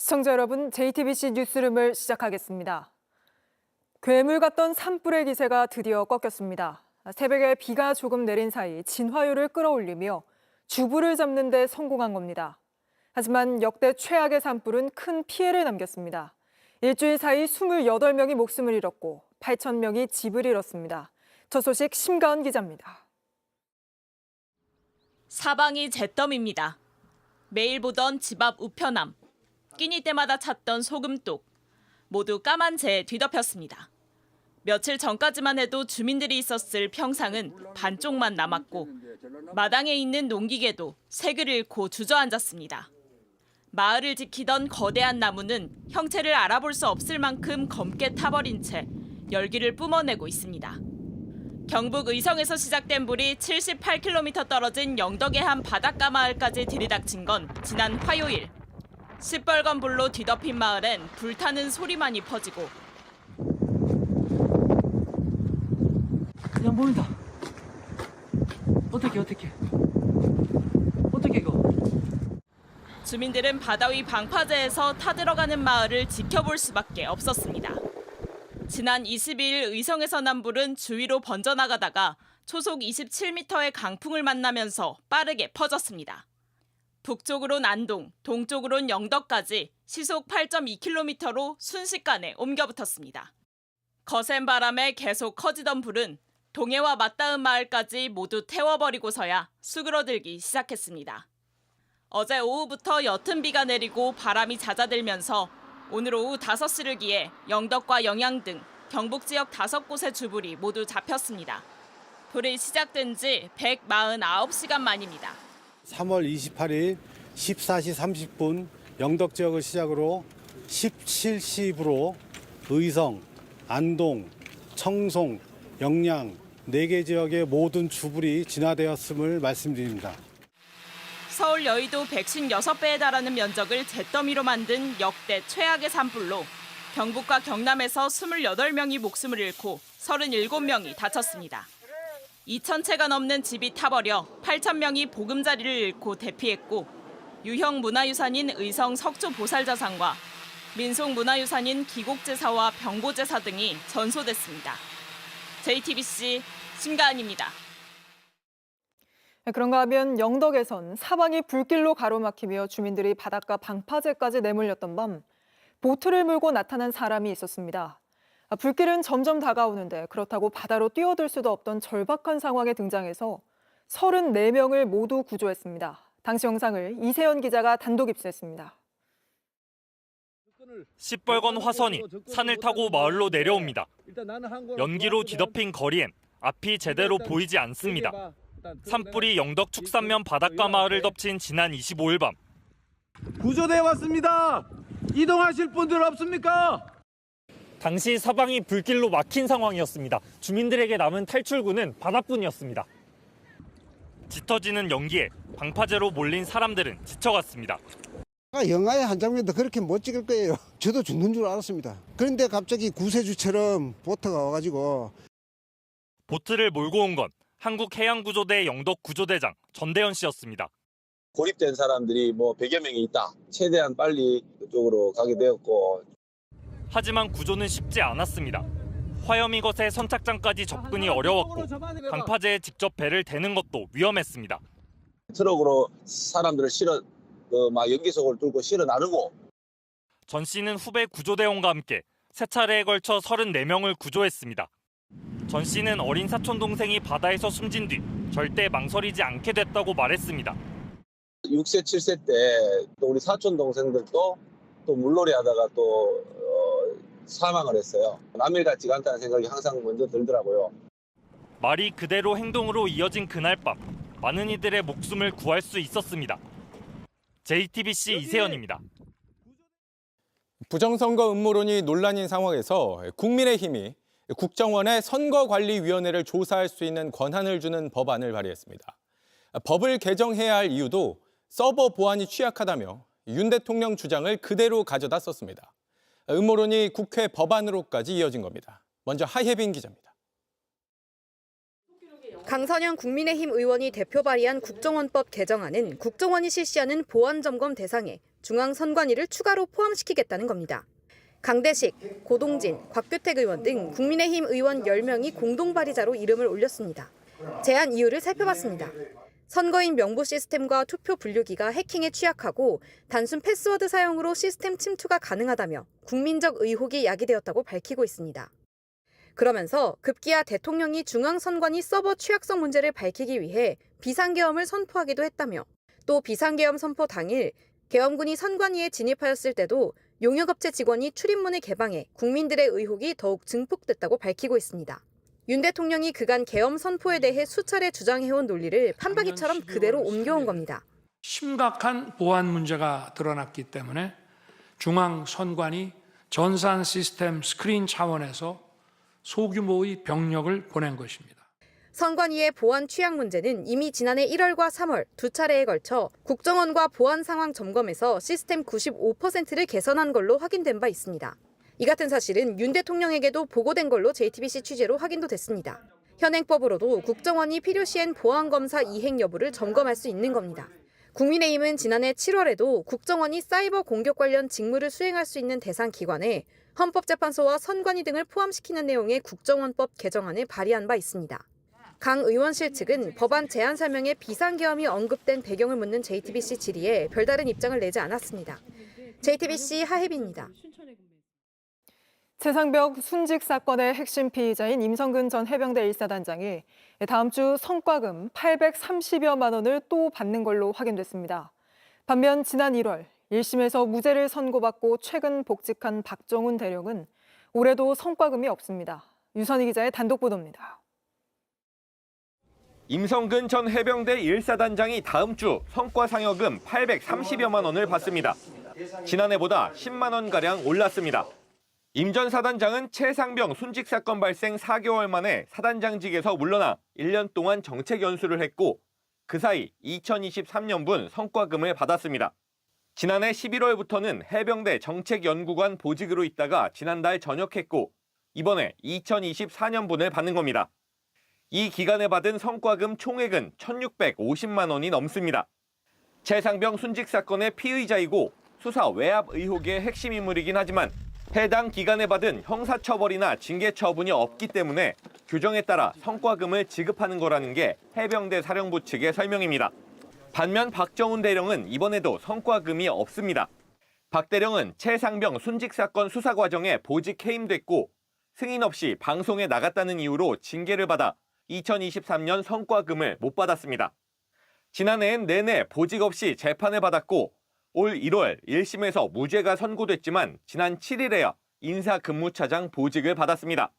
시청자 여러분, JTBC 뉴스룸을 시작하겠습니다. 괴물 같던 산불의 기세가 드디어 꺾였습니다. 새벽에 비가 조금 내린 사이 진화율을 끌어올리며 주부를 잡는 데 성공한 겁니다. 하지만 역대 최악의 산불은 큰 피해를 남겼습니다. 일주일 사이 28명이 목숨을 잃었고 8,000명이 집을 잃었습니다. 저 소식 심가은 기자입니다. 사방이 잿더미입니다. 매일 보던 집 앞 우편함, 끼니 때마다 찾던 소금독, 모두 까만 재에 뒤덮였습니다. 며칠 전까지만 해도 주민들이 있었을 평상은 반쪽만 남았고 마당에 있는 농기계도 색을 잃고 주저앉았습니다. 마을을 지키던 거대한 나무는 형체를 알아볼 수 없을 만큼 검게 타버린 채 열기를 뿜어내고 있습니다. 경북 의성에서 시작된 불이 78km 떨어진 영덕의 한 바닷가 마을까지 들이닥친 건 지난 화요일. 시뻘건 불로 뒤덮인 마을엔 불타는 소리만이 퍼지고 그냥 보인다. 어떻게 이거? 주민들은 바다 위 방파제에서 타들어가는 마을을 지켜볼 수밖에 없었습니다. 지난 22일 의성에서 난 불은 주위로 번져나가다가 초속 27m의 강풍을 만나면서 빠르게 퍼졌습니다. 북쪽으론 안동, 동쪽으론 영덕까지 시속 8.2km로 순식간에 옮겨붙었습니다. 거센 바람에 계속 커지던 불은 동해와 맞닿은 마을까지 모두 태워버리고서야 수그러들기 시작했습니다. 어제 오후부터 옅은 비가 내리고 바람이 잦아들면서 오늘 오후 5시를 기해 영덕과 영양 등 경북 지역 5곳의 주불이 모두 잡혔습니다. 불이 시작된 지 149시간 만입니다. 3월 28일 14시 30분 영덕 지역을 시작으로 17시부로 의성, 안동, 청송, 영양 4개 지역의 모든 주불이 진화되었음을 말씀드립니다. 서울 여의도 156배에 달하는 면적을 잿더미로 만든 역대 최악의 산불로 경북과 경남에서 28명이 목숨을 잃고 37명이 다쳤습니다. 2,000채가 넘는 집이 타버려 8,000명이 보금자리를 잃고 대피했고 유형 문화유산인 의성 석조보살자상과 민속문화유산인 기곡제사와 병고제사 등이 전소됐습니다. JTBC 심가은입니다. 그런가 하면 영덕에선 사방이 불길로 가로막히며 주민들이 바닷가 방파제까지 내몰렸던 밤 보트를 몰고 나타난 사람이 있었습니다. 불길은 점점 다가오는데 그렇다고 바다로 뛰어들 수도 없던 절박한 상황에 등장해서 34명을 모두 구조했습니다. 당시 영상을 이세연 기자가 단독 입수했습니다. 시뻘건 화선이 산을 타고 마을로 내려옵니다. 연기로 뒤덮인 거리엔 앞이 제대로 보이지 않습니다. 산불이 영덕 축산면 바닷가 마을을 덮친 지난 25일 밤. 구조대 왔습니다. 이동하실 분들 없습니까? 당시 사방이 불길로 막힌 상황이었습니다. 주민들에게 남은 탈출구는 바다뿐이었습니다. 짙어지는 연기에 방파제로 몰린 사람들은 지쳐갔습니다. 영화의 한 장면도 그렇게 못 찍을 거예요. 저도 죽는 줄 알았습니다. 그런데 갑자기 구세주처럼 보트가 와가지고 보트를 몰고 온 건 한국해양구조대 영덕구조대장 전대현 씨였습니다. 고립된 사람들이 100여 명이 있다. 최대한 빨리 그쪽으로 가게 되었고. 하지만 구조는 쉽지 않았습니다. 화염이 거세 선착장까지 접근이 어려웠고 방파제에 직접 배를 대는 것도 위험했습니다. 트럭으로 사람들을 연기 속을 뚫고 실어 나르고. 전 씨는 후배 구조대원과 함께 세 차례에 걸쳐 34명을 구조했습니다. 전 씨는 어린 사촌 동생이 바다에서 숨진 뒤 절대 망설이지 않게 됐다고 말했습니다. 6세, 7세 때 또 우리 사촌 동생들도 또 물놀이 하다가 또 사망을 했어요. 남일 같지가 않다는 생각이 항상 먼저 들더라고요. 말이 그대로 행동으로 이어진 그날 밤 많은 이들의 목숨을 구할 수 있었습니다. JTBC 이세연입니다. 부정선거 음모론이 논란인 상황에서 국민의힘이 국정원에 선거관리위원회를 조사할 수 있는 권한을 주는 법안을 발의했습니다. 법을 개정해야 할 이유도 서버 보안이 취약하다며 윤 대통령 주장을 그대로 가져다 썼습니다. 음모론이 국회 법안으로까지 이어진 겁니다. 먼저 하예빈 기자입니다. 강선영 국민의힘 의원이 대표 발의한 국정원법 개정안은 국정원이 실시하는 보안 점검 대상에 중앙선관위를 추가로 포함시키겠다는 겁니다. 강대식, 고동진, 곽규택 의원 등 국민의힘 의원 10명이 공동 발의자로 이름을 올렸습니다. 제안 이유를 살펴봤습니다. 선거인 명부 시스템과 투표 분류기가 해킹에 취약하고 단순 패스워드 사용으로 시스템 침투가 가능하다며 국민적 의혹이 야기되었다고 밝히고 있습니다. 그러면서 급기야 대통령이 중앙선관위 서버 취약성 문제를 밝히기 위해 비상계엄을 선포하기도 했다며 또 비상계엄 선포 당일 계엄군이 선관위에 진입하였을 때도 용역업체 직원이 출입문을 개방해 국민들의 의혹이 더욱 증폭됐다고 밝히고 있습니다. 윤 대통령이 그간 계엄 선포에 대해 수차례 주장해온 논리를 판박이처럼 그대로 옮겨온 겁니다. 심각한 보안 문제가 드러났기 때문에 중앙선관위 전산 시스템 스크린 차원에서 소규모의 병력을 보낸 것입니다. 선관위의 보안 취약 문제는 이미 지난해 1월과 3월 두 차례에 걸쳐 국정원과 보안 상황 점검에서 시스템 95%를 개선한 걸로 확인된 바 있습니다. 이 같은 사실은 윤 대통령에게도 보고된 걸로 JTBC 취재로 확인도 됐습니다. 현행법으로도 국정원이 필요시엔 보안검사 이행 여부를 점검할 수 있는 겁니다. 국민의힘은 지난해 7월에도 국정원이 사이버 공격 관련 직무를 수행할 수 있는 대상 기관에 헌법재판소와 선관위 등을 포함시키는 내용의 국정원법 개정안을 발의한 바 있습니다. 강 의원실 측은 법안 제안 설명에 비상계엄이 언급된 배경을 묻는 JTBC 질의에 별다른 입장을 내지 않았습니다. JTBC 하혜비입니다. 최상병 순직 사건의 핵심 피의자인 임성근 전 해병대 1사단장이 다음 주 성과금 830여만 원을 또 받는 걸로 확인됐습니다. 반면 지난 1월 1심에서 무죄를 선고받고 최근 복직한 박정훈 대령은 올해도 성과금이 없습니다. 유선희 기자의 단독 보도입니다. 임성근 전 해병대 1사단장이 다음 주 성과상여금 830여만 원을 받습니다. 지난해보다 10만 원가량 올랐습니다. 임 전 사단장은 최상병 순직 사건 발생 4개월 만에 사단장직에서 물러나 1년 동안 정책 연수를 했고 그 사이 2023년분 성과금을 받았습니다. 지난해 11월부터는 해병대 정책연구관 보직으로 있다가 지난달 전역했고 이번에 2024년분을 받는 겁니다. 이 기간에 받은 성과금 총액은 1,650만 원이 넘습니다. 최상병 순직 사건의 피의자이고 수사 외압 의혹의 핵심 인물이긴 하지만 해당 기간에 받은 형사처벌이나 징계처분이 없기 때문에 규정에 따라 성과금을 지급하는 거라는 게 해병대 사령부 측의 설명입니다. 반면 박정훈 대령은 이번에도 성과금이 없습니다. 박 대령은 최상병 순직 사건 수사 과정에 보직 해임됐고 승인 없이 방송에 나갔다는 이유로 징계를 받아 2023년 성과금을 못 받았습니다. 지난해엔 내내 보직 없이 재판을 받았고 올 1월 1심에서 무죄가 선고됐지만 지난 7일에야 인사근무차장 보직을 받았습니다.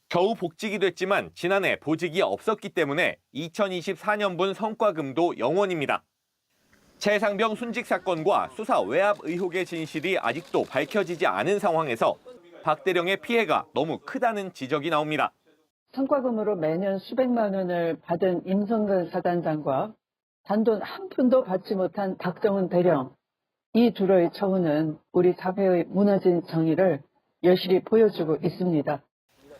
겨우 복직이 됐지만 지난해 보직이 없었기 때문에 2024년분 성과금도 0원입니다. 최상병 순직 사건과 수사 외압 의혹의 진실이 아직도 밝혀지지 않은 상황에서 박 대령의 피해가 너무 크다는 지적이 나옵니다. 성과금으로 매년 수백만 원을 받은 임성근 사단장과 단돈 한 푼도 받지 못한 박정훈 대령, 이 둘의 처우는 우리 사회의 무너진 정의를 여실히 보여주고 있습니다.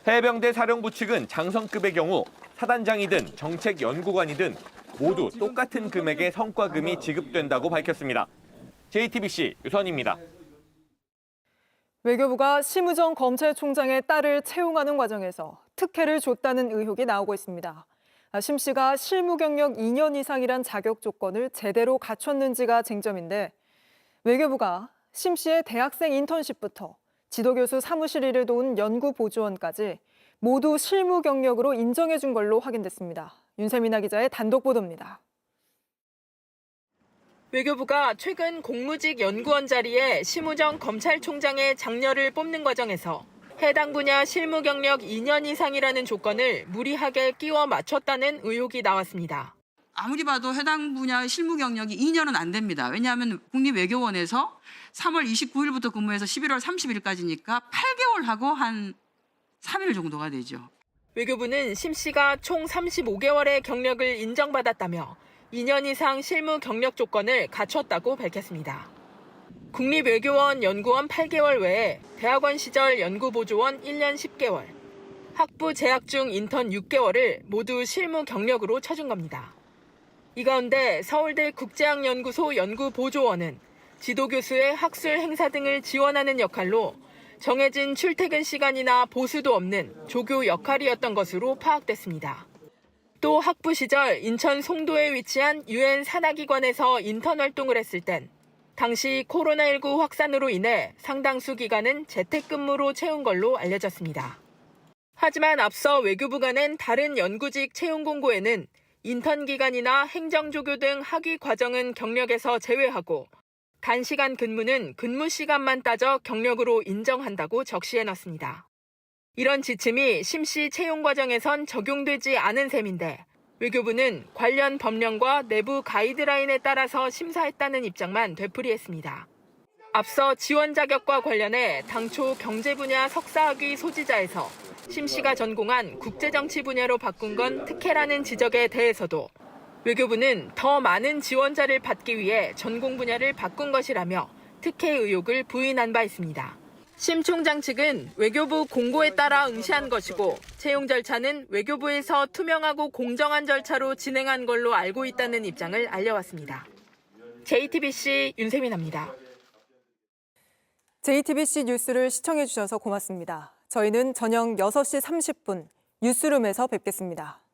해병대 사령부 측은 장성급의 경우 사단장이든 정책연구관이든 모두 똑같은 금액의 성과금이 지급된다고 밝혔습니다. JTBC 유선입니다. 외교부가 심우정 검찰총장의 딸을 채용하는 과정에서 특혜를 줬다는 의혹이 나오고 있습니다. 심 씨가 실무 경력 2년 이상이란 자격 조건을 제대로 갖췄는지가 쟁점인데 외교부가 심 씨의 대학생 인턴십부터 지도교수 사무실 일을 도운 연구보조원까지 모두 실무 경력으로 인정해 준 걸로 확인됐습니다. 윤세민아 기자의 단독 보도입니다. 외교부가 최근 공무직 연구원 자리에 심우정 검찰총장의 장녀를 뽑는 과정에서 해당 분야 실무 경력 2년 이상이라는 조건을 무리하게 끼워 맞췄다는 의혹이 나왔습니다. 아무리 봐도 해당 분야의 실무 경력이 2년은 안 됩니다. 왜냐하면 국립외교원에서 3월 29일부터 근무해서 11월 30일까지니까 8개월하고 한 3일 정도가 되죠. 외교부는 심 씨가 총 35개월의 경력을 인정받았다며 2년 이상 실무 경력 조건을 갖췄다고 밝혔습니다. 국립외교원 연구원 8개월 외에 대학원 시절 연구보조원 1년 10개월, 학부 재학 중 인턴 6개월을 모두 실무 경력으로 쳐준 겁니다. 이 가운데 서울대 국제학연구소 연구보조원은 지도교수의 학술 행사 등을 지원하는 역할로 정해진 출퇴근 시간이나 보수도 없는 조교 역할이었던 것으로 파악됐습니다. 또 학부 시절 인천 송도에 위치한 유엔 산하기관에서 인턴 활동을 했을 땐 당시 코로나19 확산으로 인해 상당수 기간은 재택근무로 채운 걸로 알려졌습니다. 하지만 앞서 외교부가 낸 다른 연구직 채용 공고에는 인턴 기간이나 행정조교 등 학위 과정은 경력에서 제외하고 단시간 근무는 근무 시간만 따져 경력으로 인정한다고 적시해놨습니다. 이런 지침이 심씨 채용 과정에선 적용되지 않은 셈인데 외교부는 관련 법령과 내부 가이드라인에 따라서 심사했다는 입장만 되풀이했습니다. 앞서 지원 자격과 관련해 당초 경제 분야 석사학위 소지자에서 심씨가 전공한 국제정치 분야로 바꾼 건 특혜라는 지적에 대해서도 외교부는 더 많은 지원자를 받기 위해 전공 분야를 바꾼 것이라며 특혜 의혹을 부인한 바 있습니다. 심 총장 측은 외교부 공고에 따라 응시한 것이고 채용 절차는 외교부에서 투명하고 공정한 절차로 진행한 걸로 알고 있다는 입장을 알려왔습니다. JTBC 윤세민입니다. JTBC 뉴스를 시청해주셔서 고맙습니다. 저희는 저녁 6시 30분 뉴스룸에서 뵙겠습니다.